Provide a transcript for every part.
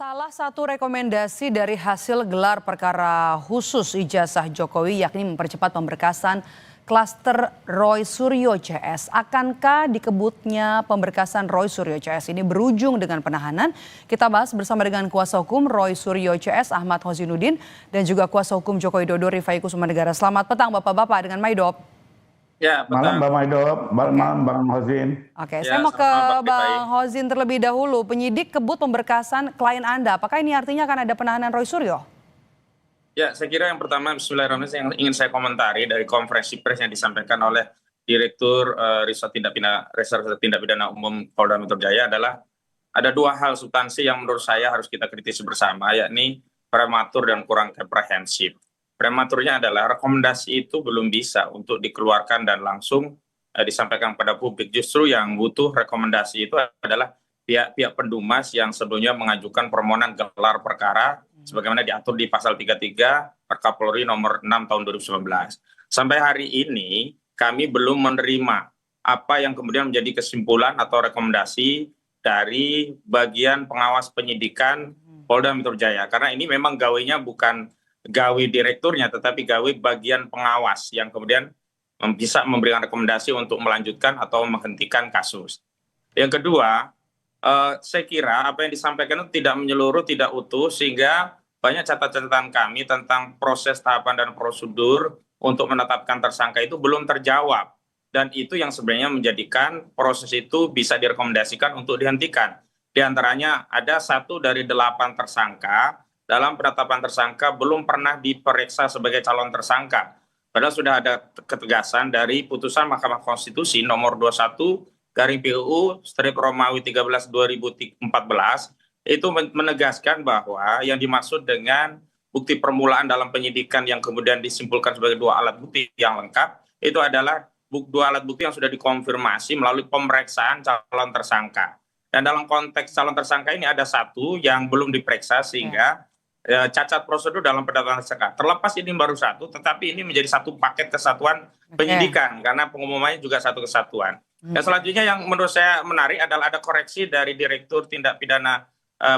Salah satu rekomendasi dari hasil gelar perkara khusus ijazah Jokowi yakni mempercepat pemberkasan klaster Roy Suryo CS. Akankah dikebutnya pemberkasan Roy Suryo CS ini berujung dengan penahanan? Kita bahas bersama dengan kuasa hukum Roy Suryo CS Ahmad Hozinuddin dan juga kuasa hukum Joko Widodo Rifai Kusumandegara. Selamat petang Bapak-Bapak dengan Maidop. Ya, Malam petang. Mbak Maidop, malam Bang Hozin. Oke, Ya, saya mau ke sama-sama Pak Rifai. Bang Hozin terlebih dahulu. Penyidik kebut pemberkasan klien Anda. Apakah ini artinya akan ada penahanan Roy Suryo? Ya, saya kira yang pertama Bismillahirrahmanirrahim yang ingin saya komentari dari konferensi pers yang disampaikan oleh Direktur Reserse Tindak Pidana Umum Polda Metro Jaya adalah ada dua hal substansi yang menurut saya harus kita kritisi bersama, yakni prematur dan kurang komprehensif. Prematurnya adalah rekomendasi itu belum bisa untuk dikeluarkan dan langsung disampaikan pada publik. Justru yang butuh rekomendasi itu adalah pihak-pihak pendumas yang sebelumnya mengajukan permohonan gelar perkara sebagaimana diatur di pasal 33 Perkapolri nomor 6 tahun 2019. Sampai hari ini kami belum menerima apa yang kemudian menjadi kesimpulan atau rekomendasi dari bagian pengawas penyidikan Polda Metro Jaya. Karena ini memang gawainya bukan gawe direkturnya tetapi gawe bagian pengawas yang kemudian bisa memberikan rekomendasi untuk melanjutkan atau menghentikan kasus. Yang kedua, saya kira apa yang disampaikan itu tidak menyeluruh, tidak utuh, sehingga banyak catatan kami tentang proses tahapan dan prosedur untuk menetapkan tersangka itu belum terjawab. Dan itu yang sebenarnya menjadikan proses itu bisa direkomendasikan untuk dihentikan. Di antaranya ada 1 dari 8 tersangka dalam penetapan tersangka belum pernah diperiksa sebagai calon tersangka. Padahal sudah ada ketegasan dari putusan Mahkamah Konstitusi nomor 21/PUU/Romawi 13/2014 itu menegaskan bahwa yang dimaksud dengan bukti permulaan dalam penyidikan yang kemudian disimpulkan sebagai 2 alat bukti yang lengkap itu adalah 2 alat bukti yang sudah dikonfirmasi melalui pemeriksaan calon tersangka. Dan dalam konteks calon tersangka ini ada 1 yang belum diperiksa sehingga cacat prosedur dalam penetapan tersangka. Terlepas ini baru 1, tetapi ini menjadi 1 paket kesatuan penyidikan karena pengumumannya juga 1 kesatuan. Dan selanjutnya yang menurut saya menarik adalah ada koreksi dari Direktur Tindak Pidana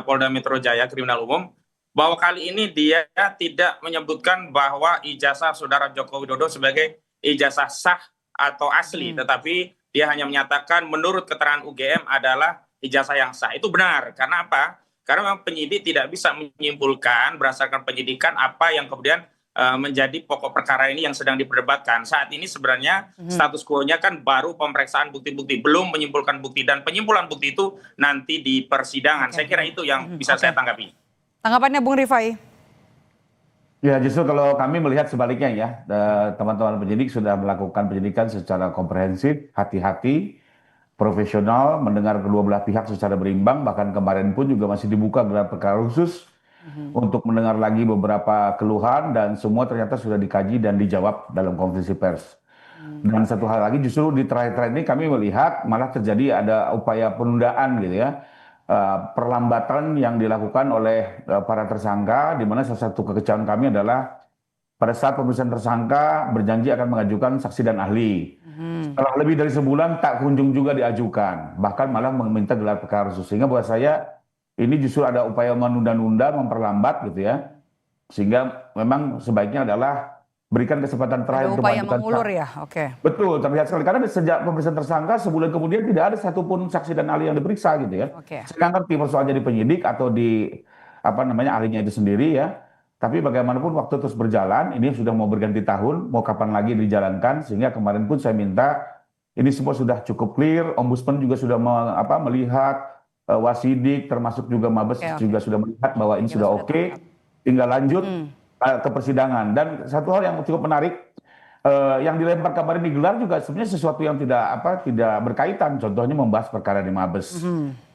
Polda Metro Jaya Kriminal Umum bahwa kali ini dia tidak menyebutkan bahwa ijazah saudara Joko Widodo sebagai ijazah sah atau asli, tetapi dia hanya menyatakan menurut keterangan UGM adalah ijazah yang sah. Itu benar. Karena apa? Karena memang penyidik tidak bisa menyimpulkan berdasarkan penyidikan apa yang kemudian menjadi pokok perkara ini yang sedang diperdebatkan. Saat ini sebenarnya status quo-nya kan baru pemeriksaan bukti-bukti, belum menyimpulkan bukti, dan penyimpulan bukti itu nanti di persidangan. Saya kira itu yang bisa saya tanggapi. Tanggapannya Bung Rifai? Ya, justru kalau kami melihat sebaliknya ya, teman-teman penyidik sudah melakukan penyidikan secara komprehensif, hati-hati, profesional, mendengar kedua belah pihak secara berimbang. Bahkan kemarin pun juga masih dibuka gelar perkara khusus untuk mendengar lagi beberapa keluhan, dan semua ternyata sudah dikaji dan dijawab dalam konferensi pers. Dan satu hal lagi, justru di terakhir-terakhir ini kami melihat malah terjadi ada upaya penundaan gitu ya, perlambatan yang dilakukan oleh para tersangka, di mana salah satu kekecewaan kami adalah pada saat pemeriksaan tersangka berjanji akan mengajukan saksi dan ahli. Setelah lebih dari sebulan tak kunjung juga diajukan, bahkan malah meminta gelar perkara khusus. Sehingga buat saya ini justru ada upaya menunda-nunda, memperlambat gitu ya. Sehingga memang sebaiknya adalah berikan kesempatan terakhir untuk Upaya mengajukan mengulur ya, oke. Betul, terlihat sekali karena sejak pemeriksaan tersangka sebulan kemudian tidak ada satupun saksi dan ahli yang diperiksa gitu ya. Saya nggak ngerti persoalannya di penyidik atau di apa namanya ahlinya itu sendiri ya. Tapi bagaimanapun waktu terus berjalan, ini sudah mau berganti tahun, mau kapan lagi dijalankan, sehingga kemarin pun saya minta ini semua sudah cukup clear, Ombudsman juga sudah melihat, Wasidik termasuk juga Mabes juga sudah melihat bahwa ini sudah oke, tinggal lanjut ke persidangan. Dan satu hal yang cukup menarik, yang dilempar kemarin digelar juga sebenarnya sesuatu yang tidak berkaitan. Contohnya membahas perkara di Mabes,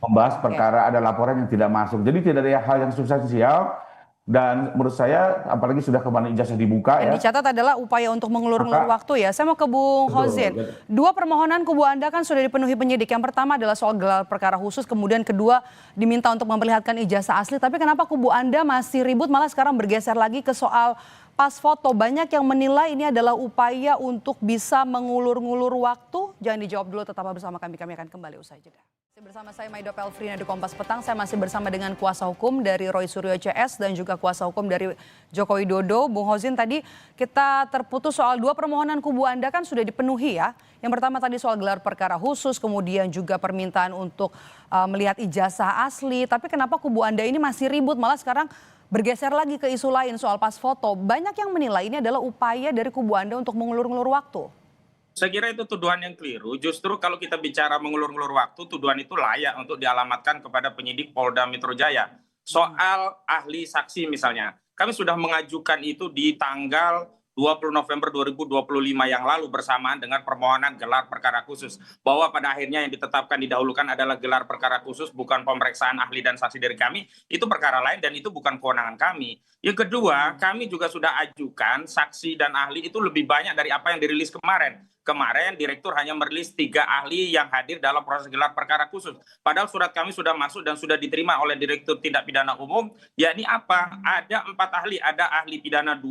membahas perkara ada laporan yang tidak masuk. Jadi tidak ada hal yang substansial. Dan menurut saya, apalagi sudah kemarin ijazah dibuka ya. Yang dicatat adalah upaya untuk mengulur-ngulur waktu ya. Saya mau ke Bung Hozin. 2 permohonan kubu Anda kan sudah dipenuhi penyidik. Yang pertama adalah soal gelar perkara khusus, kemudian kedua diminta untuk memperlihatkan ijazah asli. Tapi kenapa kubu Anda masih ribut, malah sekarang bergeser lagi ke soal pas foto? Banyak yang menilai ini adalah upaya untuk bisa mengulur-ngulur waktu. Jangan dijawab dulu, tetaplah bersama kami. Kami akan kembali usai jeda. Bersama saya Maido Pelfrina di Kompas Petang, saya masih bersama dengan kuasa hukum dari Roy Suryo CS dan juga kuasa hukum dari Joko Widodo. Bung Hozin, tadi kita terputus soal dua permohonan kubu Anda kan sudah dipenuhi ya. Yang pertama tadi soal gelar perkara khusus, kemudian juga permintaan untuk melihat ijazah asli. Tapi kenapa kubu Anda ini masih ribut, malah sekarang bergeser lagi ke isu lain soal pas foto. Banyak yang menilai ini adalah upaya dari kubu Anda untuk mengulur-ngulur waktu. Saya kira itu tuduhan yang keliru. Justru kalau kita bicara mengulur-ngulur waktu, tuduhan itu layak untuk dialamatkan kepada penyidik Polda Metro Jaya. Soal ahli saksi misalnya, kami sudah mengajukan itu di tanggal 20 November 2025 yang lalu bersamaan dengan permohonan gelar perkara khusus. Bahwa pada akhirnya yang ditetapkan didahulukan adalah gelar perkara khusus, bukan pemeriksaan ahli dan saksi dari kami. Itu perkara lain dan itu bukan kewenangan kami. Yang kedua, kami juga sudah ajukan saksi dan ahli itu lebih banyak dari apa yang dirilis kemarin. Kemarin direktur hanya merilis 3 ahli yang hadir dalam proses gelar perkara khusus. Padahal surat kami sudah masuk dan sudah diterima oleh Direktur Tindak Pidana Umum. Yakni apa? Ada 4 ahli. Ada ahli pidana 2,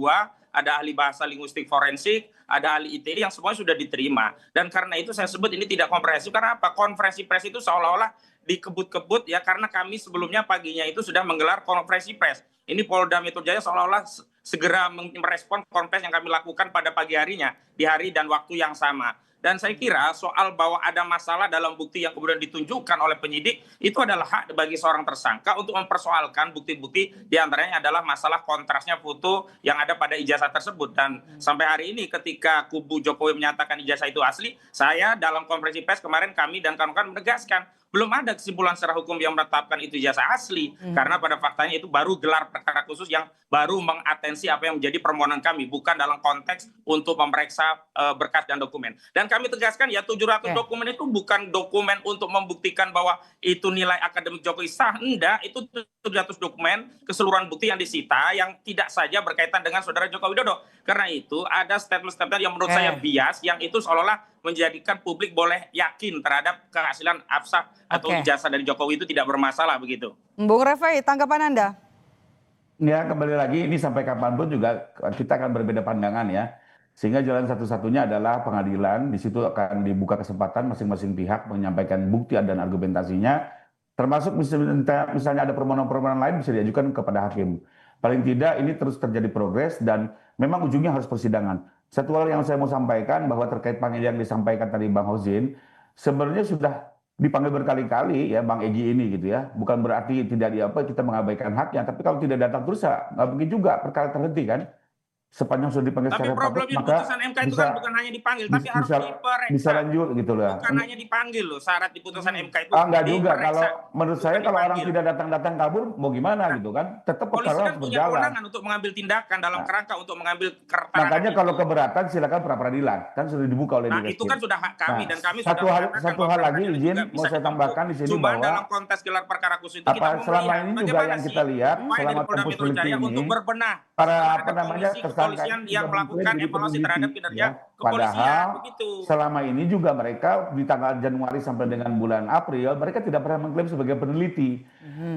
ada ahli bahasa linguistik forensik, ada ahli ITE yang semuanya sudah diterima. Dan karena itu saya sebut ini tidak komprehensif. Karena apa? Konferensi pers itu seolah-olah dikebut-kebut ya, karena kami sebelumnya paginya itu sudah menggelar konferensi pers. Ini Polda Metro Jaya seolah-olah segera merespon konferensi yang kami lakukan pada pagi harinya, di hari dan waktu yang sama. Dan saya kira soal bahwa ada masalah dalam bukti yang kemudian ditunjukkan oleh penyidik, itu adalah hak bagi seorang tersangka untuk mempersoalkan bukti-bukti, diantaranya adalah masalah kontrasnya foto yang ada pada ijazah tersebut. Dan sampai hari ini ketika kubu Jokowi menyatakan ijazah itu asli, saya dalam konferensi pers kemarin kami dan kawan-kawan menegaskan, belum ada kesimpulan secara hukum yang menetapkan itu ijazah asli. Karena pada faktanya itu baru gelar perkara khusus yang baru mengatensi apa yang menjadi permohonan kami, bukan dalam konteks untuk memeriksa berkas dan dokumen. Dan kami tegaskan ya 700 dokumen itu bukan dokumen untuk membuktikan bahwa itu nilai akademik Jokowi sah. Enggak, itu 700 dokumen keseluruhan bukti yang disita yang tidak saja berkaitan dengan saudara Joko Widodo. Karena itu ada statement-statement yang menurut saya bias, yang itu seolah-olah menjadikan publik boleh yakin terhadap kehasilan absah atau ijazah dari Jokowi itu tidak bermasalah begitu. Bung Refai, tanggapan Anda? Ya, kembali lagi ini sampai kapanpun juga kita akan berbeda pandangan ya. Sehingga jalan satu-satunya adalah pengadilan. Di situ akan dibuka kesempatan masing-masing pihak menyampaikan bukti dan argumentasinya. Termasuk misalnya ada permohonan-permohonan lain bisa diajukan kepada hakim. Paling tidak ini terus terjadi progres dan memang ujungnya harus persidangan. Satu hal yang saya mau sampaikan bahwa terkait panggilan yang disampaikan tadi Bang Hozin, sebenarnya sudah dipanggil berkali-kali ya Bang Egy ini gitu ya. Bukan berarti tidak kita mengabaikan haknya, tapi kalau tidak datang terus nggak mungkin juga perkara terhenti kan. Sepanjang sudah dipanggil Tapi secara publik, problemnya maka putusan MK itu kan bukan hanya dipanggil, tapi harus diperiksa. bisa lanjut gitu loh. Bukan hanya dipanggil loh, syarat di putusan MK itu Enggak juga, diperiksa. kalau menurut saya kalau orang dipanggil. tidak datang-datang kabur mau gimana gitu kan, tetap Polisi perkara kan harus punya berjalan. kewenangan untuk mengambil tindakan dalam kerangka untuk mengambil keterangan. Makanya kalau keberatan silakan pra peradilan, kan sudah dibuka oleh Nah, direktur. itu kan sudah hak kami dan kami satu sudah hal mengatakan satu bahwa hal lagi peradilan izin juga mau bisa saya ditempuh. tambahkan di sini Cuma bahwa dalam konteks gelar perkara khusus itu kita mau selama melihat ini juga bagaimana yang sih kita lihat upaya selama dari Polda tempus Metro delikti Jaya ini untuk berbenah. para Ada komisi kepolisian yang melakukan evaluasi terhadap kinerja kepolisian padahal begitu. selama ini juga mereka di tanggal Januari sampai dengan bulan April mereka tidak pernah mengklaim sebagai peneliti.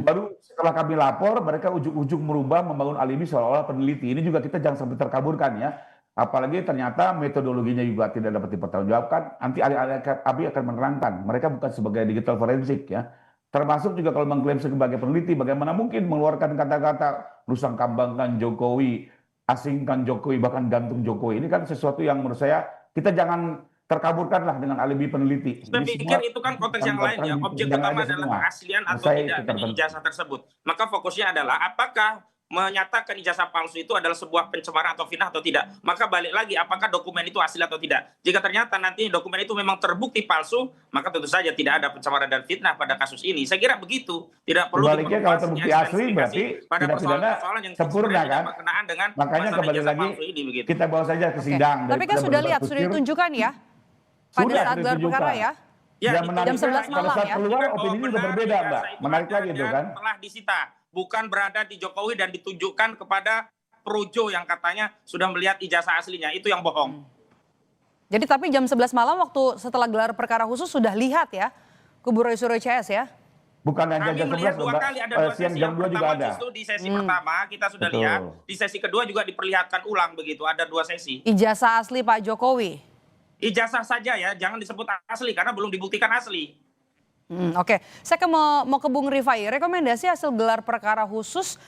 Baru setelah kami lapor mereka ujug-ujug merubah membangun alibi seolah-olah peneliti. Ini juga kita jangan sampai terkaburkan ya. Apalagi ternyata metodologinya juga tidak dapat dipertanggungjawabkan. Nanti ahli akan menerangkan mereka bukan sebagai digital forensik ya. Termasuk juga kalau mengklaim sebagai peneliti, bagaimana mungkin mengeluarkan kata-kata rusang kambangkan Jokowi, asingkan Jokowi, bahkan gantung Jokowi. Ini kan sesuatu yang menurut saya kita jangan terkaburkanlah dengan alibi peneliti. Saya pikir itu kan konteks yang lain ya. Objek utama adalah keaslian atau tidaknya ijazah tersebut. Maka fokusnya adalah apakah menyatakan ijazah palsu itu adalah sebuah pencemaran atau fitnah atau tidak. Maka balik lagi, apakah dokumen itu asli atau tidak. Jika ternyata nanti dokumen itu memang terbukti palsu, maka tentu saja tidak ada pencemaran dan fitnah pada kasus ini. Saya kira begitu. Tidak perlu sebaliknya kalau terbukti asli berarti pada tidak pidana persoalan yang sempurna kan. Dengan makanya kembali lagi ini, kita bawa saja ke sidang. Tapi kan sudah lihat, sudah ditunjukkan ya pada saat gelar perkara ya. Ya, jam 11 malam saat ya. keluar opini juga berbeda Mbak. Menarik lagi itu kan. Telah disita. Bukan berada di Jokowi dan ditunjukkan kepada Projo yang katanya sudah melihat ijazah aslinya. Itu yang bohong. Jadi tapi jam 11 malam waktu setelah gelar perkara khusus sudah lihat ya kubu Roy Suryo CS ya? Bukan hanya jam 11 dua kali, ada dua siang sesi. jam 2 juga ada. Justru di sesi pertama kita sudah lihat, di sesi kedua juga diperlihatkan ulang begitu, ada 2 sesi. Ijazah asli Pak Jokowi? Ijazah saja ya, jangan disebut asli karena belum dibuktikan asli. Oke, saya mau ke Bung Rifai. Rekomendasi hasil gelar perkara khusus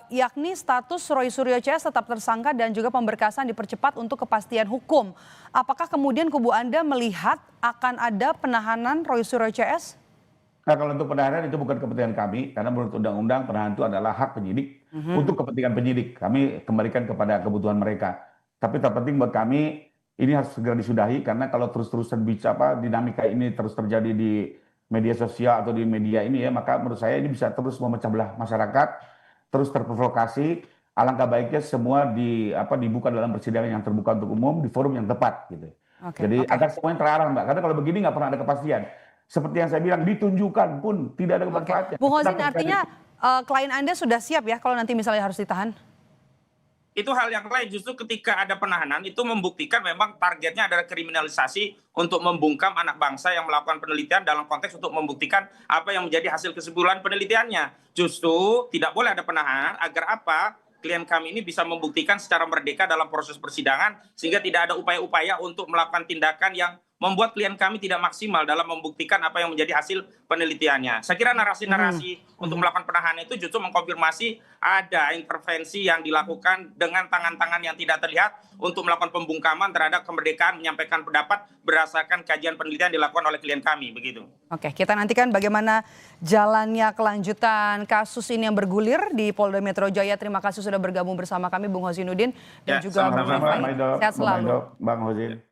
yakni status Roy Suryo CS tetap tersangka dan juga pemberkasan dipercepat untuk kepastian hukum. Apakah kemudian kubu Anda melihat akan ada penahanan Roy Suryo CS? Nah, kalau untuk penahanan itu bukan kepentingan kami, karena menurut undang-undang penahanan itu adalah hak penyidik untuk kepentingan penyidik. Kami kembalikan kepada kebutuhan mereka. Tapi terpenting buat kami ini harus segera disudahi karena kalau terus-terusan bicara dinamika ini terus terjadi di media sosial atau di media ini ya, maka menurut saya ini bisa terus memecah belah masyarakat, terus terprovokasi. Alangkah baiknya semua dibuka dalam persidangan yang terbuka untuk umum di forum yang tepat gitu. Jadi agar semuanya terarah, Mbak. Karena kalau begini nggak pernah ada kepastian. Seperti yang saya bilang, ditunjukkan pun tidak ada manfaatnya. Bung Hozin, artinya klien Anda sudah siap ya kalau nanti misalnya harus ditahan? Itu hal yang lain, justru ketika ada penahanan itu membuktikan memang targetnya adalah kriminalisasi untuk membungkam anak bangsa yang melakukan penelitian dalam konteks untuk membuktikan apa yang menjadi hasil kesimpulan penelitiannya. Justru tidak boleh ada penahanan agar apa? Klien kami ini bisa membuktikan secara merdeka dalam proses persidangan sehingga tidak ada upaya-upaya untuk melakukan tindakan yang membuat klien kami tidak maksimal dalam membuktikan apa yang menjadi hasil penelitiannya. Saya kira narasi-narasi untuk melakukan penahanan itu justru mengkonfirmasi ada intervensi yang dilakukan dengan tangan-tangan yang tidak terlihat untuk melakukan pembungkaman terhadap kemerdekaan menyampaikan pendapat berdasarkan kajian penelitian dilakukan oleh klien kami, begitu. Oke, kita nantikan bagaimana jalannya kelanjutan kasus ini yang bergulir di Polda Metro Jaya. Terima kasih sudah bergabung bersama kami Bung Hozinuddin dan juga Bung Rifai. Sehat selalu. Bang Hozin.